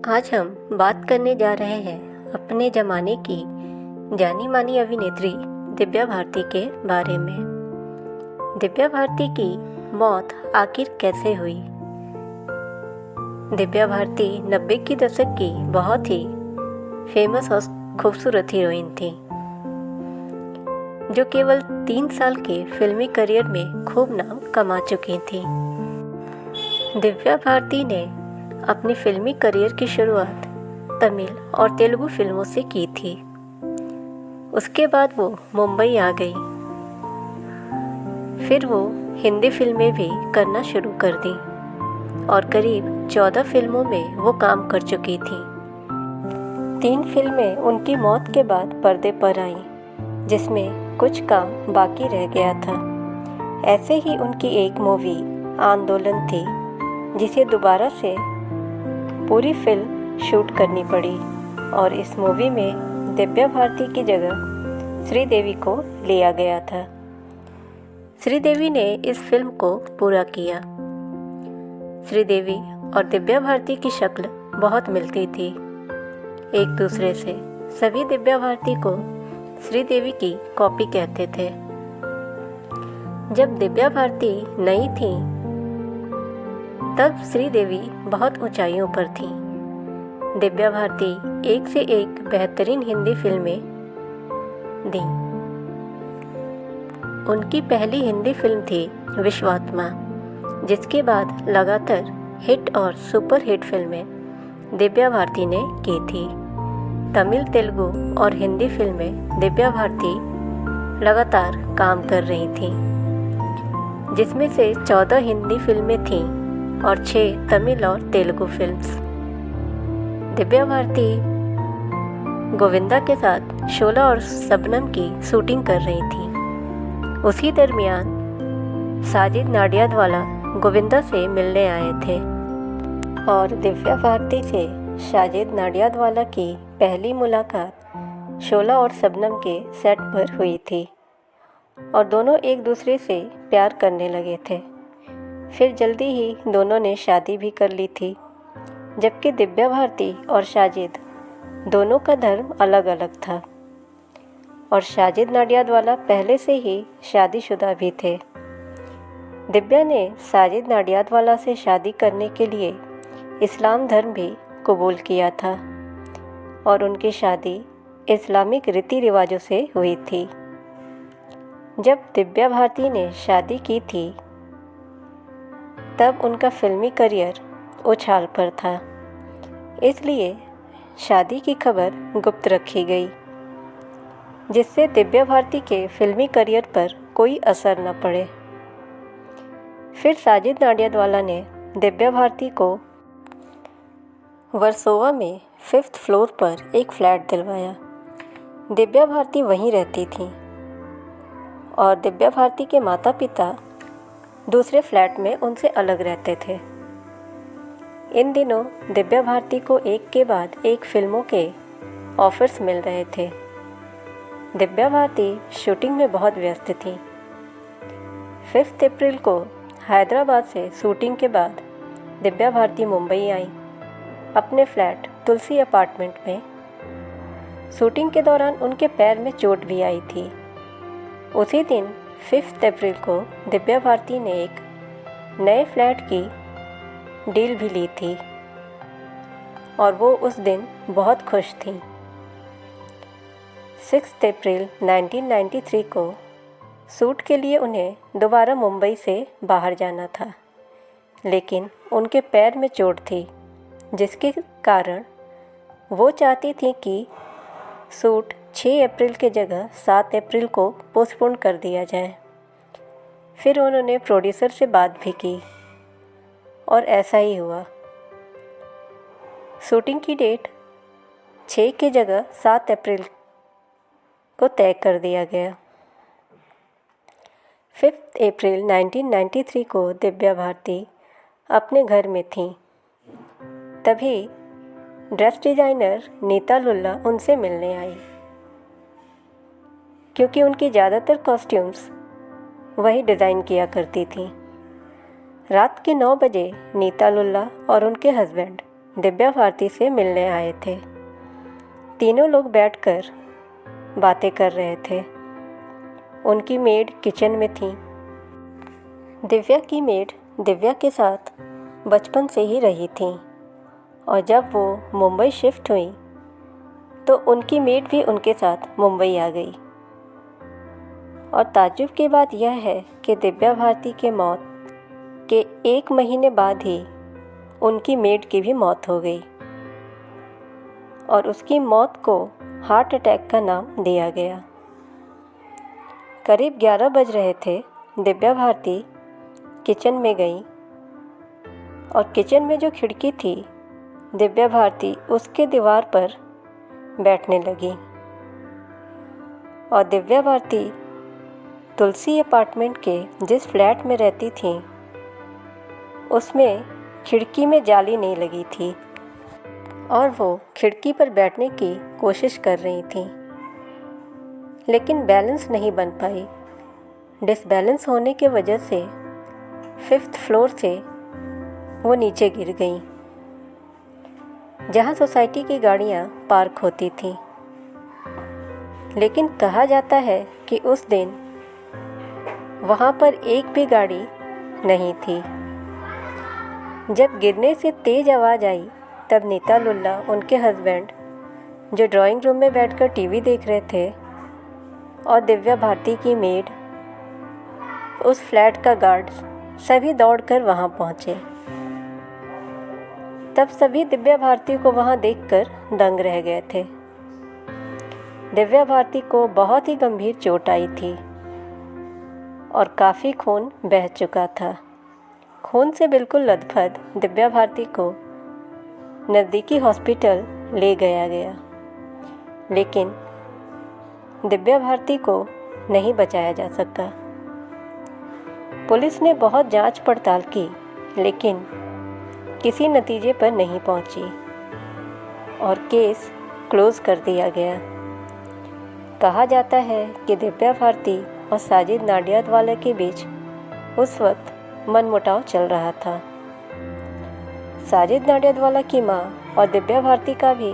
आज हम बात करने जा रहे हैं अपने ज़माने की जानी मानी अभिनेत्री दिव्या भारती के बारे में। दिव्या भारती की मौत आखिर कैसे हुई? दिव्या भारती 90 के दशक की बहुत ही फेमस और खूबसूरत हीरोइन थी, जो केवल 3 साल के फिल्मी करियर में खूब नाम कमा चुकी थी। दिव्या भारती ने अपनी फिल्मी करियर की शुरुआत तमिल और तेलुगु फिल्मों से की थी। उसके बाद वो मुंबई आ गई। फिर वो हिंदी फिल्में भी करना शुरू कर दी और करीब 14 फिल्मों में वो काम कर चुकी थी। 3 फिल्में उनकी मौत के बाद पर्दे पर आईं, जिसमें कुछ काम बाकी रह गया था। ऐसे ही उनकी एक मूवी आंदोलन थी, जिसे दोबारा से पूरी फिल्म शूट करनी पड़ी और इस मूवी में दिव्या भारती की जगह श्रीदेवी को लिया गया था। श्रीदेवी ने इस फिल्म को पूरा किया। श्रीदेवी और दिव्या भारती की शक्ल बहुत मिलती थी एक दूसरे से। सभी दिव्या भारती को श्रीदेवी की कॉपी कहते थे। जब दिव्या भारती नई थी तब श्रीदेवी बहुत ऊंचाइयों पर थी। दिव्या भारती एक से एक बेहतरीन हिंदी फिल्में दी। उनकी पहली हिंदी फिल्म थी विश्वात्मा, जिसके बाद लगातार हिट और सुपर हिट फिल्में दिव्या भारती ने की थी। तमिल, तेलुगु और हिंदी फिल्में दिव्या भारती लगातार काम कर रही थी, जिसमें से 14 हिंदी फिल्में थीं और 6 तमिल और तेलुगु फिल्म्स। दिव्या भारती गोविंदा के साथ शोला और शबनम की शूटिंग कर रही थी। उसी दरमियान साजिद नाडियाडवाला गोविंदा से मिलने आए थे और दिव्या भारती से साजिद नाडियाडवाला की पहली मुलाकात शोला और शबनम के सेट पर हुई थी और दोनों एक दूसरे से प्यार करने लगे थे। फिर जल्दी ही दोनों ने शादी भी कर ली थी, जबकि दिव्या भारती और साजिद दोनों का धर्म अलग अलग था और साजिद नाडियाडवाला पहले से ही शादीशुदा भी थे। दिव्या ने साजिद नाडियाडवाला से शादी करने के लिए इस्लाम धर्म भी कबूल किया था और उनकी शादी इस्लामिक रीति रिवाजों से हुई थी। जब दिव्या भारती ने शादी की थी तब उनका फिल्मी करियर उछाल पर था, इसलिए शादी की खबर गुप्त रखी गई, जिससे दिव्या भारती के फिल्मी करियर पर कोई असर न पड़े। फिर साजिद नाडियाडवाला ने दिव्या भारती को वर्सोवा में 5th फ्लोर पर एक फ्लैट दिलवाया। दिव्या भारती वहीं रहती थी और दिव्या भारती के माता पिता दूसरे फ्लैट में उनसे अलग रहते थे। इन दिनों दिव्या भारती को एक के बाद एक फिल्मों के ऑफर्स मिल रहे थे। दिव्या भारती शूटिंग में बहुत व्यस्त थी। 5 अप्रैल को हैदराबाद से शूटिंग के बाद दिव्या भारती मुंबई आई, अपने फ्लैट तुलसी अपार्टमेंट में। शूटिंग के दौरान उनके पैर में चोट भी आई थी। उसी दिन 5 अप्रैल को दिव्या भारती ने एक नए फ्लैट की डील भी ली थी और वो उस दिन बहुत खुश थी। 6 अप्रैल 1993 को शूट के लिए उन्हें दोबारा मुंबई से बाहर जाना था, लेकिन उनके पैर में चोट थी, जिसके कारण वो चाहती थी कि शूट 6 अप्रैल के जगह 7 अप्रैल को पोस्टपोन कर दिया जाए। फिर उन्होंने प्रोड्यूसर से बात भी की और ऐसा ही हुआ। शूटिंग की डेट 6 की जगह 7 अप्रैल को तय कर दिया गया। 5 अप्रैल 1993 को दिव्या भारती अपने घर में थीं। तभी ड्रेस डिज़ाइनर नीता लुल्ला उनसे मिलने आई, क्योंकि उनकी ज़्यादातर कॉस्ट्यूम्स वही डिज़ाइन किया करती थी। रात के 9 बजे नीता लुल्ला और उनके हस्बैंड दिव्या भारती से मिलने आए थे। तीनों लोग बैठकर बातें कर रहे थे। उनकी मेड किचन में थी। दिव्या की मेड दिव्या के साथ बचपन से ही रही थी और जब वो मुंबई शिफ्ट हुई तो उनकी मेड भी उनके साथ मुंबई आ गई। और ताज्जुब की बात यह है कि दिव्या भारती के मौत के 1 महीने बाद ही उनकी मेड की भी मौत हो गई और उसकी मौत को हार्ट अटैक का नाम दिया गया। करीब 11 बज रहे थे। दिव्या भारती किचन में गई और किचन में जो खिड़की थी, दिव्या भारती उसके दीवार पर बैठने लगी। और दिव्या भारती तुलसी अपार्टमेंट के जिस फ्लैट में रहती थी उसमें खिड़की में जाली नहीं लगी थी और वो खिड़की पर बैठने की कोशिश कर रही थी, लेकिन बैलेंस नहीं बन पाई। डिसबैलेंस होने की वजह से 5th फ्लोर से वो नीचे गिर गई, जहाँ सोसाइटी की गाड़ियाँ पार्क होती थीं। लेकिन कहा जाता है कि उस दिन वहाँ पर एक भी गाड़ी नहीं थी। जब गिरने से तेज़ आवाज़ आई तब नीता लुल्ला, उनके हस्बैंड, जो ड्राइंग रूम में बैठकर टीवी देख रहे थे, और दिव्या भारती की मेड, उस फ्लैट का गार्ड, सभी दौड़कर वहाँ पहुँचे। तब सभी दिव्या भारती को वहाँ देखकर दंग रह गए थे। दिव्या भारती को बहुत ही गंभीर चोट आई थी और काफ़ी खून बह चुका था। खून से बिल्कुल लथपथ दिव्या भारती को नज़दीकी हॉस्पिटल ले गया गया, लेकिन दिव्या भारती को नहीं बचाया जा सका। पुलिस ने बहुत जांच पड़ताल की, लेकिन किसी नतीजे पर नहीं पहुंची और केस क्लोज कर दिया गया। कहा जाता है कि दिव्या भारती और साजिद नाडियादवाला के बीच उस वक्त मनमुटाव चल रहा था। साजिद नाडियादवाला की माँ और दिव्या भारती का भी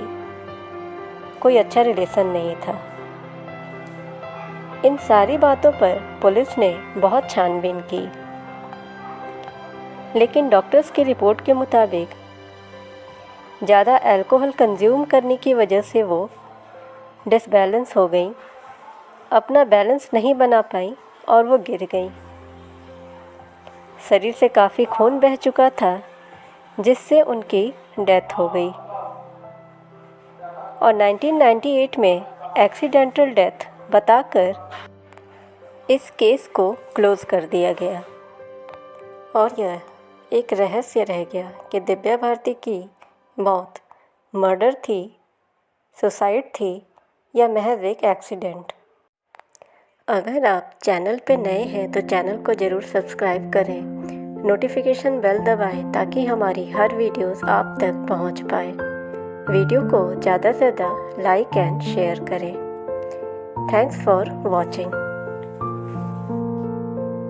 कोई अच्छा रिलेशन नहीं था। इन सारी बातों पर पुलिस ने बहुत छानबीन की, लेकिन डॉक्टर्स की रिपोर्ट के मुताबिक ज़्यादा अल्कोहल कंज्यूम करने की वजह से वो डिसबैलेंस हो गई, अपना बैलेंस नहीं बना पाई और वो गिर गई। शरीर से काफ़ी खून बह चुका था, जिससे उनकी डेथ हो गई और 1998 में एक्सीडेंटल डेथ बताकर इस केस को क्लोज कर दिया गया। और यह एक रहस्य रह गया कि दिव्या भारती की मौत मर्डर थी, सुसाइड थी या महज एक एक्सीडेंट। अगर आप चैनल पर नए हैं तो चैनल को ज़रूर सब्सक्राइब करें, नोटिफिकेशन बेल दबाएं ताकि हमारी हर वीडियोस आप तक पहुंच पाए। वीडियो को ज़्यादा से ज़्यादा लाइक एंड शेयर करें। Thanks for watching.